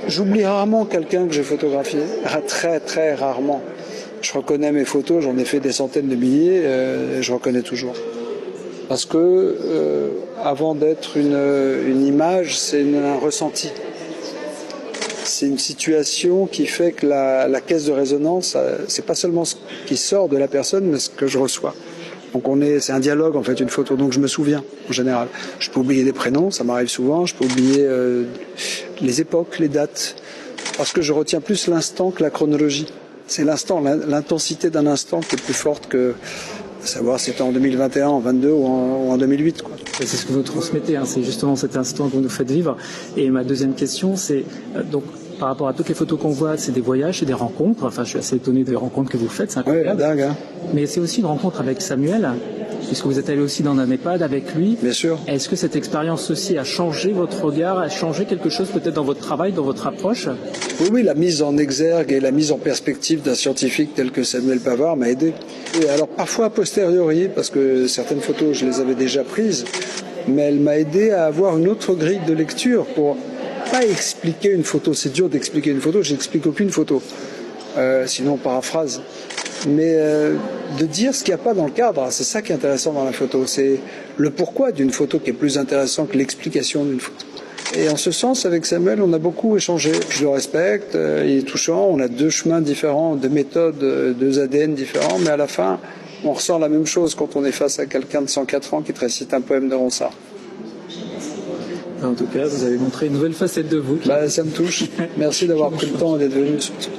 J'oublie rarement quelqu'un que j'ai photographié, très très rarement. Je reconnais mes photos, j'en ai fait des centaines de milliers, et je reconnais toujours. Parce que avant d'être une image, c'est un ressenti. C'est une situation qui fait que la caisse de résonance, c'est pas seulement ce qui sort de la personne, mais ce que je reçois. Donc c'est un dialogue en fait, une photo. Donc je me souviens en général. Je peux oublier des prénoms, ça m'arrive souvent. Je peux oublier les époques, les dates, parce que je retiens plus l'instant que la chronologie. C'est l'instant, l'intensité d'un instant qui est plus forte que savoir si c'était en 2021, en 22 ou en 2008. Quoi. C'est ce que vous transmettez, hein, c'est justement cet instant que vous nous faites vivre. Et ma deuxième question, c'est donc par rapport à toutes les photos qu'on voit, c'est des voyages, c'est des rencontres. Enfin, je suis assez étonné des rencontres que vous faites, c'est incroyable. Ouais, dingue, hein. Mais c'est aussi une rencontre avec Samuel, puisque vous êtes allé aussi dans un EHPAD avec lui. Bien sûr. Est-ce que cette expérience aussi a changé votre regard, a changé quelque chose peut-être dans votre travail, dans votre approche? Oui, la mise en exergue et la mise en perspective d'un scientifique tel que Samuel Pavard m'a aidé. Et alors parfois a posteriori, parce que certaines photos je les avais déjà prises, mais elle m'a aidé à avoir une autre grille de lecture pour pas expliquer une photo. C'est dur d'expliquer une photo, j'explique aucune photo, sinon on paraphrase. Mais de dire ce qu'il n'y a pas dans le cadre, c'est ça qui est intéressant dans la photo. C'est le pourquoi d'une photo qui est plus intéressant que l'explication d'une photo. Et en ce sens, avec Samuel, on a beaucoup échangé. Je le respecte, il est touchant, on a deux chemins différents, deux méthodes, deux ADN différents, mais à la fin, on ressent la même chose quand on est face à quelqu'un de 104 ans qui te récite un poème de Ronsard. En tout cas, vous avez montré une nouvelle facette de vous. Ça me touche. Merci d'avoir pris le temps et d'être venu surtout.